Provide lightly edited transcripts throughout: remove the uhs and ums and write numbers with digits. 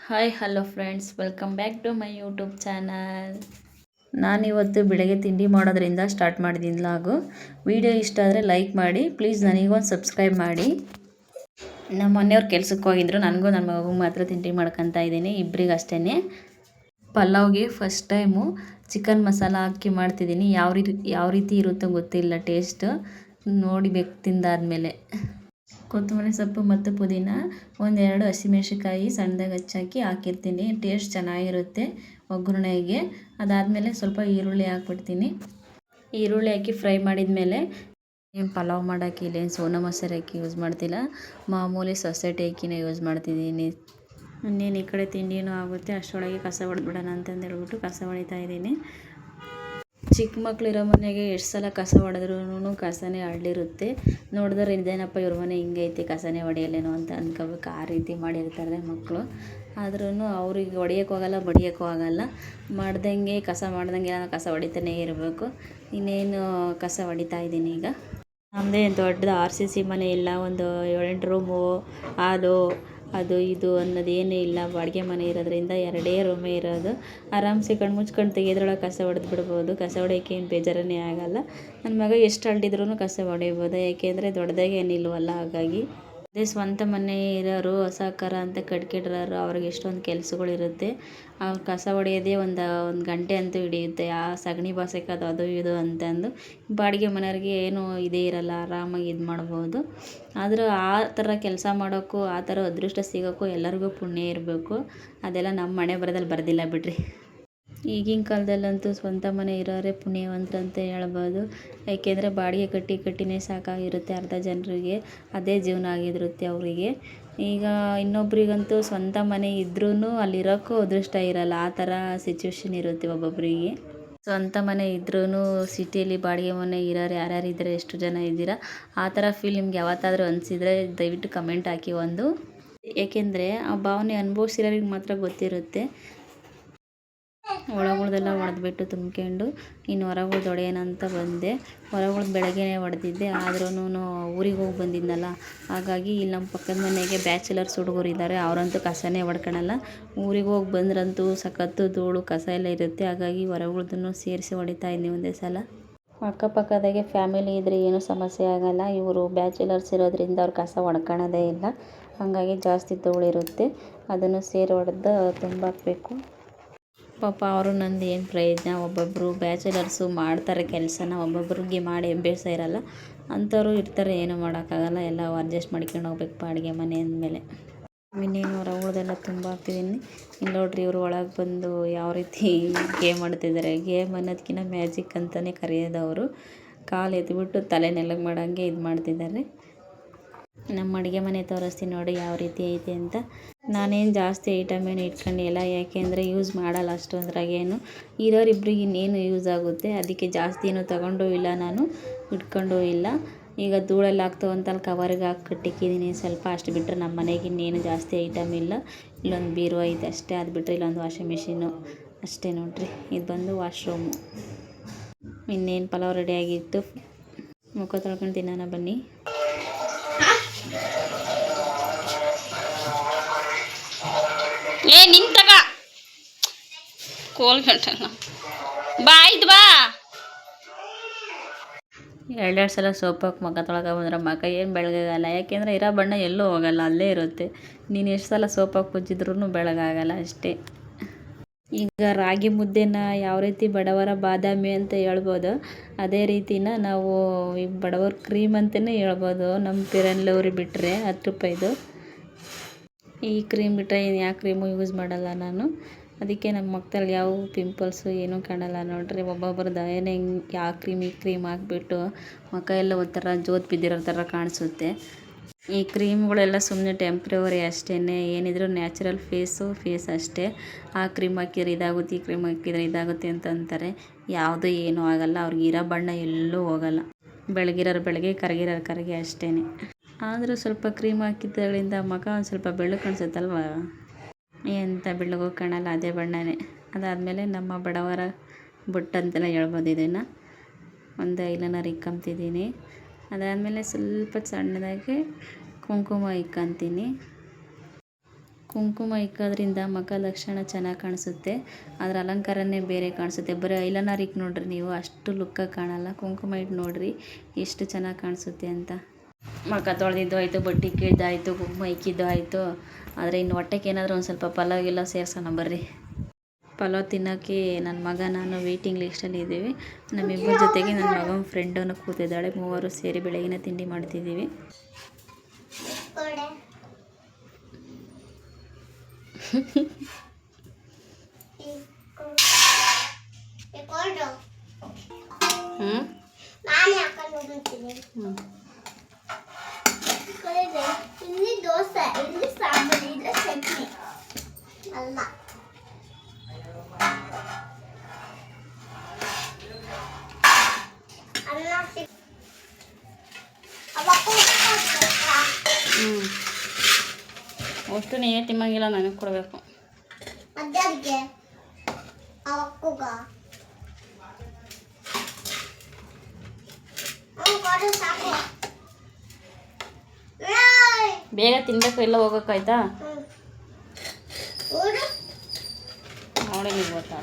Hi hello friends, welcome back to my YouTube channel. ನಾನಿವತ್ತು ಬೆಳಗ್ಗೆ ತಿಂಡಿ ಮಾಡೋದ್ರಿಂದ ಸ್ಟಾರ್ಟ್ ಮಾಡಿದ್ದೀನಿ ಲಾಗು. ವಿಡಿಯೋ ಇಷ್ಟ ಆದರೆ ಲೈಕ್ ಮಾಡಿ, ಪ್ಲೀಸ್ ನನಗೊಂದು ಸಬ್ಸ್ಕ್ರೈಬ್ ಮಾಡಿ. ನಮ್ಮ ಮನೆಯವ್ರು ಕೆಲ್ಸಕ್ಕೆ ಹೋಗಿದ್ರು, ನನಗೂ ನನ್ನ ಮಗು ಮಾತ್ರ ತಿಂಡಿ ಮಾಡ್ಕೊತಾ ಇದ್ದೀನಿ, ಇಬ್ಬರಿಗಷ್ಟೇ. ಪಲಾವ್ಗೆ ಫಸ್ಟ್ ಟೈಮು ಚಿಕನ್ ಮಸಾಲ ಹಾಕಿ ಮಾಡ್ತಿದ್ದೀನಿ. ಯಾವ ರೀತಿ ಇರುತ್ತೋ ಗೊತ್ತಿಲ್ಲ, ಟೇಸ್ಟ್ ನೋಡಿಬೇಕು ತಿಂದಾದ್ಮೇಲೆ. ಕೊತ್ತಂಬರಿ ಸೊಪ್ಪು ಮತ್ತು ಪುದೀನ, ಒಂದೆರಡು ಹಸಿಮೆಣ್ಸಿಕಾಯಿ ಸಣ್ಣದಾಗಿ ಹಚ್ಚಾಕಿ ಹಾಕಿರ್ತೀನಿ. ಟೇಸ್ಟ್ ಚೆನ್ನಾಗಿರುತ್ತೆ ಒಗ್ಗರಣೆಗೆ. ಅದಾದಮೇಲೆ ಸ್ವಲ್ಪ ಈರುಳ್ಳಿ ಹಾಕ್ಬಿಡ್ತೀನಿ. ಈರುಳ್ಳಿ ಹಾಕಿ ಫ್ರೈ ಮಾಡಿದ ಮೇಲೆ ಏನು ಪಲಾವ್ ಮಾಡೋಕ್ಕೆ ಇಲ್ಲೇನು ಸೋನಾ ಮಸಾಲೆ ಅಕ್ಕಿ ಯೂಸ್ ಮಾಡ್ತಿಲ್ಲ, ಮಾಮೂಲಿ ಸೊಸೈಟಿ ಅಕ್ಕಿನೇ ಯೂಸ್ ಮಾಡ್ತಿದ್ದೀನಿ. ಇನ್ನೇನು ಈ ಕಡೆ ತಿಂಡಿನೂ ಆಗುತ್ತೆ, ಅಷ್ಟರೊಳಗೆ ಕಸ ಹೊಡೆದ್ಬಿಡೋಣ ಅಂತಂದು ಹೇಳ್ಬಿಟ್ಟು ಕಸ ಹೊಡಿತಾ ಇದ್ದೀನಿ. ಚಿಕ್ಕ ಮಕ್ಕಳಿರೋ ಮನೆಗೆ ಎಷ್ಟು ಸಲ ಕಸ ಹೊಡೆದ್ರೂ ಕಸನೇ ಹರಡಿರುತ್ತೆ. ನೋಡಿದ್ರೆ ಇದೇನಪ್ಪ ಇವ್ರ ಮನೆ ಹಿಂಗೈತಿ, ಕಸನೇ ಹೊಡೆಯಲ್ಲೇನೋ ಅಂತ ಅಂದ್ಕೋಬೇಕು, ಆ ರೀತಿ ಮಾಡಿರ್ತಾರೆ ಮಕ್ಕಳು. ಆದ್ರೂ ಅವ್ರಿಗೆ ಹೊಡಿಯೋಕ್ಕೂ ಆಗಲ್ಲ, ಬಡಿಯೋಕ್ಕೂ ಆಗಲ್ಲ. ಮಾಡ್ದಂಗೆ ಕಸ ಮಾಡ್ದಂಗೆ ನಾನು ಕಸ ಹೊಡಿತಾನೇ ಇರಬೇಕು. ಇನ್ನೇನು ಕಸ ಹೊಡಿತಾ ಇದ್ದೀನಿ ಈಗ. ನಮ್ಮದೇ ದೊಡ್ಡದು RCC ಮನೆ ಇಲ್ಲ, ಒಂದು 7 ರೂಮು ಹಾಲು ಅದು ಇದು ಅನ್ನೋದೇನೂ ಇಲ್ಲ. ಬಾಡಿಗೆ ಮನೆ ಇರೋದ್ರಿಂದ 2 ರೂಮೇ ಇರೋದು. ಆರಾಮ್ಸೆ ಕಣ್ಣು ಮುಚ್ಕೊಂಡು ತೆಗೆದ್ರೊಳಗೆ ಕಸ ಹೊಡೆದು ಬಿಡ್ಬೋದು. ಕಸ ಹೊಡೆಯೋಕ್ಕೆ ಏನು ಬೇಜಾರೇ ಆಗಲ್ಲ. ನನ್ನ ಮಗ ಎಷ್ಟು ಅಳ್ಳಿದ್ರೂ ಕಸ ಹೊಡಿಬೋದು, ಏಕೆಂದರೆ ದೊಡ್ಡದಾಗಿ ಏನಿಲ್ವಲ್ಲ. ಹಾಗಾಗಿ ಅದೇ ಸ್ವಂತ ಮನೆ ಇರೋರು ಹೊಸ ಅಂತ ಕಟ್ಕಿಡ್ರೋರು ಅವ್ರಿಗೆ ಎಷ್ಟೊಂದು ಕೆಲಸಗಳಿರುತ್ತೆ. ಅವ್ರು ಕಸ ಹೊಡೆಯೋದೇ ಒಂದು ಗಂಟೆ ಅಂತೂ ಹಿಡಿಯುತ್ತೆ. ಆ ಸಗಣಿ ಬಾಸಕ್ಕೆ ಅದು ಇದು ಅಂತಂದು. ಬಾಡಿಗೆ ಮನೆಯವ್ರಿಗೆ ಏನೂ ಇದೇ ಇರಲ್ಲ, ಆರಾಮಾಗಿ ಇದು ಮಾಡ್ಬೋದು. ಆದರೂ ಆ ಥರ ಕೆಲಸ ಮಾಡೋಕ್ಕೂ, ಆ ಥರ ಅದೃಷ್ಟ ಸಿಗೋಕ್ಕೂ ಎಲ್ಲರಿಗೂ ಪುಣ್ಯ ಇರಬೇಕು. ಅದೆಲ್ಲ ನಮ್ಮ ಮನೆ ಬರೋದಲ್ಲಿ ಬರೆದಿಲ್ಲ ಬಿಡ್ರಿ. ಈಗಿನ ಕಾಲದಲ್ಲಂತೂ ಸ್ವಂತ ಮನೆ ಇರೋರೇ ಪುಣ್ಯವಂತರಂತ ಹೇಳ್ಬೋದು. ಏಕೆಂದರೆ ಬಾಡಿಗೆ ಕಟ್ಟಿನೇ ಸಾಕಾಗಿರುತ್ತೆ ಅರ್ಧ ಜನರಿಗೆ. ಅದೇ ಜೀವನ ಆಗಿರುತ್ತೆ ಅವರಿಗೆ. ಈಗ ಇನ್ನೊಬ್ರಿಗಂತೂ ಸ್ವಂತ ಮನೆ ಇದ್ರೂ ಅಲ್ಲಿರೋಕ್ಕೂ ಅದೃಷ್ಟ ಇರಲ್ಲ, ಆ ಥರ ಸಿಚುವೇಶನ್ ಇರುತ್ತೆ ಒಬ್ಬೊಬ್ಬರಿಗೆ. ಸ್ವಂತ ಮನೆ ಇದ್ರೂ ಸಿಟಿಯಲ್ಲಿ ಬಾಡಿಗೆ ಮನೆ ಇರೋರು ಯಾರ್ಯಾರು ಇದ್ದಾರೆ, ಎಷ್ಟು ಜನ ಇದ್ದೀರಾ, ಆ ಥರ ಫೀಲ್ ನಿಮ್ಗೆ ಯಾವತ್ತಾದರೂ ಅನಿಸಿದರೆ ದಯವಿಟ್ಟು ಕಮೆಂಟ್ ಹಾಕಿ ಒಂದು. ಏಕೆಂದರೆ ಆ ಭಾವನೆ ಅನುಭವಿಸಿರೋರಿಗೆ ಮಾತ್ರ ಗೊತ್ತಿರುತ್ತೆ. ಒಳಗಳ್ದೆಲ್ಲ ಹೊಡೆದ್ಬಿಟ್ಟು ತುಂಬ್ಕೊಂಡು ಇನ್ನು ಹೊರಗಳ್ದು ಹೊಡೆಯೋಣಂತ ಬಂದೆ. ಹೊರಗಳ್ದು ಬೆಳಗ್ಗೆನೇ ಹೊಡೆದಿದ್ದೆ, ಆದ್ರೂ ಊರಿಗೆ ಹೋಗಿ ಬಂದಿದ್ನಲ್ಲ, ಹಾಗಾಗಿ ಇಲ್ಲಿ ನಮ್ಮ ಪಕ್ಕದ ಮನೆಗೆ ಬ್ಯಾಚುಲರ್ಸ್ ಹುಡುಗರು ಇದ್ದಾರೆ, ಅವರಂತೂ ಕಸನೇ ಹೊಡ್ಕೊಳಲ್ಲ. ಊರಿಗೆ ಹೋಗಿ ಬಂದ್ರಂತೂ ಸಖತ್ತು ಧೂಳು ಕಸ ಎಲ್ಲ ಇರುತ್ತೆ. ಹಾಗಾಗಿ ಹೊರಗಳ್ದನ್ನು ಸೇರಿಸಿ ಹೊಡಿತಾ ಇದ್ದೀನಿ ಒಂದೇ ಸಲ. ಅಕ್ಕಪಕ್ಕದಾಗೆ ಫ್ಯಾಮಿಲಿ ಇದ್ದರೆ ಏನೂ ಸಮಸ್ಯೆ ಆಗೋಲ್ಲ. ಇವರು ಬ್ಯಾಚುಲರ್ಸ್ ಇರೋದ್ರಿಂದ ಅವ್ರು ಕಸ ಹೊಡ್ಕೊಳೋದೇ ಇಲ್ಲ, ಹಾಗಾಗಿ ಜಾಸ್ತಿ ಧೂಳಿರುತ್ತೆ. ಅದನ್ನು ಸೇರಿ ಹೊಡೆದು ತುಂಬಾಕಬೇಕು. ಪಾಪ ಅವರು ನಂದು ಏನು ಪ್ರಯೋಜನ. ಒಬ್ಬೊಬ್ಬರು ಬ್ಯಾಚುಲರ್ಸು ಮಾಡ್ತಾರೆ ಕೆಲಸನ, ಒಬ್ಬೊಬ್ರಿಗೆ ಮಾಡಿ ಅಭ್ಯಾಸ ಇರಲ್ಲ. ಅಂಥವ್ರು ಇರ್ತಾರೆ, ಏನೂ ಮಾಡೋಕ್ಕಾಗಲ್ಲ. ಎಲ್ಲ ಅಡ್ಜಸ್ಟ್ ಮಾಡ್ಕೊಂಡು ಹೋಗ್ಬೇಕು ಬಾಡಿಗೆ ಮನೆ ಅಂದಮೇಲೆ. ಇನ್ನೇನು ಹೊರಗಳ್ದೆಲ್ಲ ತುಂಬ ಹಾಕ್ತಿದ್ದೀನಿ. ಇಲ್ಲಿ ನೋಡ್ರಿ, ಇವರು ಒಳಗೆ ಬಂದು ಯಾವ ರೀತಿ ಗೇಮ್ ಆಡ್ತಿದ್ದಾರೆ. ಗೇಮ್ ಅನ್ನೋದಕ್ಕಿಂತ ಮ್ಯಾಜಿಕ್ ಅಂತಲೇ ಕರೆಯೋದು ಅವರು. ಕಾಲು ಎತ್ಬಿಟ್ಟು ತಲೆ ನೆಲಕ್ಕೆ ಮಾಡೋಂಗೆ ಇದು ಮಾಡ್ತಿದ್ದಾರೆ. ನಮ್ಮ ಅಡುಗೆ ಮನೆ ತೋರಿಸ್ತೀನಿ ನೋಡಿ ಯಾವ ರೀತಿ ಐತೆ ಅಂತ. ನಾನೇನು ಜಾಸ್ತಿ ಐಟಮ್ ಏನು ಇಟ್ಕೊಂಡಿಲ್ಲ, ಯಾಕೆಂದರೆ ಯೂಸ್ ಮಾಡಲ್ಲ ಅಷ್ಟೊಂದ್ರಾಗೇನು. ಇರೋರಿಬ್ರಿಗೆ ಇನ್ನೇನು ಯೂಸ್ ಆಗುತ್ತೆ, ಅದಕ್ಕೆ ಜಾಸ್ತಿ ಏನು ತೊಗೊಂಡೂ ಇಲ್ಲ, ನಾನು ಇಟ್ಕೊಂಡೂ ಇಲ್ಲ. ಈಗ ಧೂಳೆಲ್ಲ ಆಗ್ತಾವೆ ಅಂತ ಅಲ್ಲಿ ಕವರ್ಗೆ ಹಾಕಿ ಕಟ್ಟಿಕ್ಕಿದ್ದೀನಿ ಸ್ವಲ್ಪ. ಅಷ್ಟು ಬಿಟ್ಟರೆ ನಮ್ಮ ಮನೆಗೆ ಇನ್ನೇನು ಜಾಸ್ತಿ ಐಟಮ್ ಇಲ್ಲ. ಇಲ್ಲೊಂದು ಬೀರು ಐತೆ ಅಷ್ಟೇ, ಅದು ಬಿಟ್ಟರೆ ಇಲ್ಲೊಂದು ವಾಷಿಂಗ್ ಮಿಷಿನು ಅಷ್ಟೇ ನೋಡ್ರಿ. ಇದು ಬಂದು ವಾಶ್ರೂಮು. ಇನ್ನೇನು ಪಲಾವ್ ರೆಡಿಯಾಗಿತ್ತು, ಮುಖ ತೊಳ್ಕೊಂಡು ತಿನ್ನೋಣ ಬನ್ನಿ. ನಿಂತಾಗ ಕೋಲ್ ಗಂಟಲ್ಲ ಬಾ, ಆಯ್ತು ಬಾ. 2 ಸಲ ಸೋಪ್ ಹಾಕಿ ಮುಖ ತೊಳ್ಕೊ ಬಂದ್ರೆ ಮುಖ ಏನು ಬೆಳಗಾಗಲ್ಲ, ಯಾಕೆಂದರೆ ಇರೋ ಬಣ್ಣ ಎಲ್ಲೂ ಹೋಗಲ್ಲ, ಅಲ್ಲೇ ಇರುತ್ತೆ. ನೀನು ಎಷ್ಟು ಸಲ ಸೋಪ್ ಹಾಕಿ ಉಜ್ಜಿದ್ರೂ ಬೆಳಗಾಗಲ್ಲ ಅಷ್ಟೇ. ಈಗ ರಾಗಿ ಮುದ್ದೆನ ಯಾವ ರೀತಿ ಬಡವರ ಬಾದಾಮಿ ಅಂತ ಹೇಳ್ಬೋದು, ಅದೇ ರೀತಿನ ನಾವು ಈ ಬಡವರ ಕ್ರೀಮ್ ಅಂತಲೇ ಹೇಳ್ಬೋದು. ನಮ್ಮ ಫೇರ್ ಬಿಟ್ಟರೆ 10 ರೂಪಾಯಿದು. ಈ ಕ್ರೀಮ್ ಬಿಟ್ಟರೆ ಯಾವ ಕ್ರೀಮು ಯೂಸ್ ಮಾಡಲ್ಲ ನಾನು. ಅದಕ್ಕೆ ನಮ್ಮ ಮುಖದಲ್ಲಿ ಯಾವ ಪಿಂಪಲ್ಸು ಏನೂ ಕಾಣಲ್ಲ ನೋಡ್ರಿ. ಒಬ್ಬೊಬ್ರದ್ದು ಏನೇ ಯಾವ ಕ್ರೀಮ್ ಈ ಕ್ರೀಮ್ ಹಾಕ್ಬಿಟ್ಟು ಮುಖ ಎಲ್ಲ ಒಂಥರ ಜೋತ್ ಬಿದ್ದಿರೋ ಥರ ಕಾಣಿಸುತ್ತೆ. ಈ ಕ್ರೀಮ್ಗಳೆಲ್ಲ ಸುಮ್ಮನೆ ಟೆಂಪ್ರವರಿ ಅಷ್ಟೇ, ಏನಿದ್ರು ನ್ಯಾಚುರಲ್ ಫೇಸ್ ಅಷ್ಟೇ. ಆ ಕ್ರೀಮ್ ಹಾಕಿದ್ರೆ ಇದಾಗುತ್ತೆ, ಈ ಕ್ರೀಮ್ ಹಾಕಿದರೆ ಇದಾಗುತ್ತೆ ಅಂತ ಅಂತಾರೆ. ಯಾವುದೂ ಏನೂ ಆಗಲ್ಲ, ಅವ್ರಿಗೆ ಇರೋ ಬಣ್ಣ ಎಲ್ಲೂ ಹೋಗಲ್ಲ. ಬೆಳಗಿರೋರು ಬೆಳಗ್ಗೆ, ಕರಗಿರೋರು ಅಷ್ಟೇ. ಆದರೂ ಸ್ವಲ್ಪ ಕ್ರೀಮ್ ಹಾಕಿದ್ದರಿಂದ ಮುಖ ಒಂದು ಸ್ವಲ್ಪ ಬೆಳ್ಳಗೆ ಕಾಣಿಸುತ್ತಲ್ವ, ಎಂಥ ಬೆಳ್ಳಗೂ ಕಾಣಲ್ಲ, ಅದೇ ಬಣ್ಣನೇ. ಅದಾದಮೇಲೆ ನಮ್ಮ ಬಡವರ ಬೊಟ್ಟು ಅಂತಲೇ ಹೇಳ್ಬೋದು ಇದನ್ನು. ಒಂದು ಐಲೈನರ್ ಇಕ್ಕೊಂತಿದ್ದೀನಿ. ಅದಾದಮೇಲೆ ಸ್ವಲ್ಪ ಸಣ್ಣದಾಗಿ ಕುಂಕುಮ ಇಕ್ಕೊಂತೀನಿ. ಕುಂಕುಮ ಇಕ್ಕೋದ್ರಿಂದ ಮುಖ ಲಕ್ಷಣ ಚೆನ್ನಾಗಿ ಕಾಣಿಸುತ್ತೆ. ಅದರ ಅಲಂಕಾರನೇ ಬೇರೆ ಕಾಣಿಸುತ್ತೆ. ಬರೀ ಐಲೈನರ್ ಇಟ್ಟು ನೋಡ್ರಿ ನೀವು ಅಷ್ಟು ಲುಕ್ಕಾಗಿ ಕಾಣಲ್ಲ. ಕುಂಕುಮ ಇಟ್ಟು ನೋಡ್ರಿ ಎಷ್ಟು ಚೆನ್ನಾಗಿ ಕಾಣಿಸುತ್ತೆ ಅಂತ. ಮುಖ ತೊಳೆದಿದ್ದು ಆಯಿತು, ಬಟ್ಟೆ ಇಕ್ಕಿದ್ದಾಯಿತು, ಕುಂಕುಮ ಇಕ್ಕಿದ್ದು ಆಯಿತು. ಆದರೆ ಇನ್ನು ಹೊಟ್ಟೆಗೆ ಏನಾದರೂ ಒಂದು ಸ್ವಲ್ಪ ಪಲಾವ್ ಎಲ್ಲ ಸೇರ್ಸೋಣ ಬರ್ರಿ. ಪಲಾವ್ ತಿನ್ನೋಕ್ಕೆ ನನ್ನ ಮಗ ನಾನು ವೇಟಿಂಗ್ ಲಿಸ್ಟಲ್ಲಿ ಇದ್ದೀವಿ. ನಮ್ಮಿಬ್ಬರ ಜೊತೆಗೆ ನನ್ನ ಮಗನ ಫ್ರೆಂಡನ್ನು ಕೂತಿದ್ದಾಳೆ. ಮೂವರು ಸೇರಿ ಬೆಳಗಿನ ತಿಂಡಿ ಮಾಡ್ತಿದ್ದೀವಿ. ಇಲ್ಲಿ ದೋಸೆ, ಇಲ್ಲಿ ಸಾಂಬಾರು, ಇಲ್ಲಿ ಚಟ್ನಿ ಅಲ್ಲ. ಅಷ್ಟು ನೀವೇ ತಿಮ್ಮಂಗಿಲ್ಲ, ನನಗೆ ಕೊಡಬೇಕು. ಮಧ್ಯಾಹ್ನಕ್ಕೆ ಅವಕ್ಕೂಗ ಸಾಕು. ಬೇಗ ತಿನ್ಬೇಕು, ಎಲ್ಲ ಹೋಗೋಕ್ಕಾಯ್ತಾ? ನೋಡಿ ನೀವು ಗೊತ್ತಾ?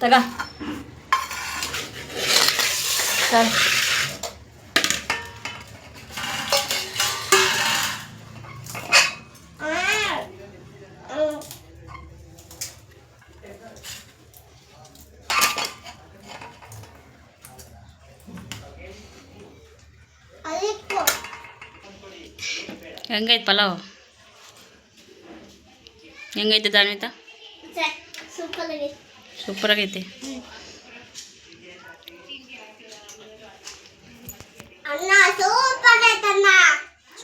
ತಗ ಸರ್. ಹೆಂಗೈತೆ ಪಲಾವ್? ಹೆಂಗೈತೆ ಧಾರ್ಮಿತ? ಸೂಪರ್ ಆಗೈತೆ.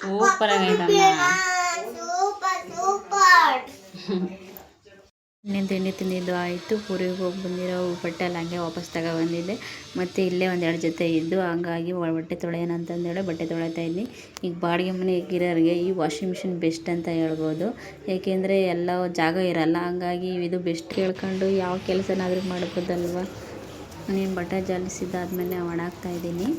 ಸೂಪರ್ ಆಗೈತೆ. ಇನ್ನೇನು ತಿಂಡಿ ತಿಂದಿದ್ದು ಆಯಿತು. ಊರಿಗೆ ಹೋಗಿ ಬಂದಿರೋ ಬಟ್ಟೆ ಎಲ್ಲ ಹಂಗೆ ವಾಪಸ್ ತಗೊಬಂದಿದ್ದೆ. ಮತ್ತು ಇಲ್ಲೇ ಒಂದೆರಡು ಜೊತೆ ಇದ್ದು ಹಂಗಾಗಿ ಬಟ್ಟೆ ತೊಳೆಯೋಣ ಅಂತಂದೇಳಿ ಬಟ್ಟೆ ತೊಳಿತಾ ಇದ್ದೀನಿ. ಈಗ ಬಾಡಿಗೆ ಮನೆ ಇರೋರಿಗೆ ಈ ವಾಷಿಂಗ್ ಮಿಷಿನ್ ಬೆಸ್ಟ್ ಅಂತ ಹೇಳ್ಬೋದು. ಏಕೆಂದರೆ ಎಲ್ಲ ಜಾಗ ಇರೋಲ್ಲ, ಹಂಗಾಗಿ ಇದು ಬೆಸ್ಟ್ ಕೇಳ್ಕೊಂಡು ಯಾವ ಕೆಲಸನಾದರೂ ಮಾಡ್ಬೋದಲ್ವ. ನೀನು ಬಟ್ಟೆ ಜಾಲಿಸಿದ್ದಾದಮೇಲೆ ಒಣಾಗ್ತಾಯಿದ್ದೀನಿ.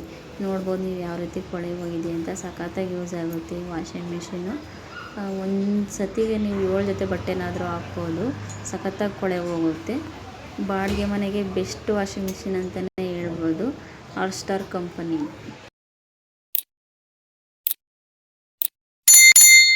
ನೋಡ್ಬೋದು ನೀವು ಯಾವ ರೀತಿ ಕೊಳೆ ಹೋಗಿದೆ ಅಂತ. ಸಖತ್ತಾಗಿ ಯೂಸ್ ಆಗುತ್ತೆ ಈ ವಾಷಿಂಗ್ ಮಿಷಿನ್ನು. ಒಂದು ಸತಿಗೆ ನೀವು 7 ಜೊತೆ ಬಟ್ಟೆನಾದರೂ ಹಾಕ್ಬೋದು, ಸಖತ್ತಾಗಿ ಕೊಳೆ ಹೋಗುತ್ತೆ. ಬಾಡಿಗೆ ಮನೆಗೆ ಬೆಸ್ಟ್ ವಾಷಿಂಗ್ ಮಿಷಿನ್ ಅಂತಲೇ ಹೇಳ್ಬೋದು. Hot star company.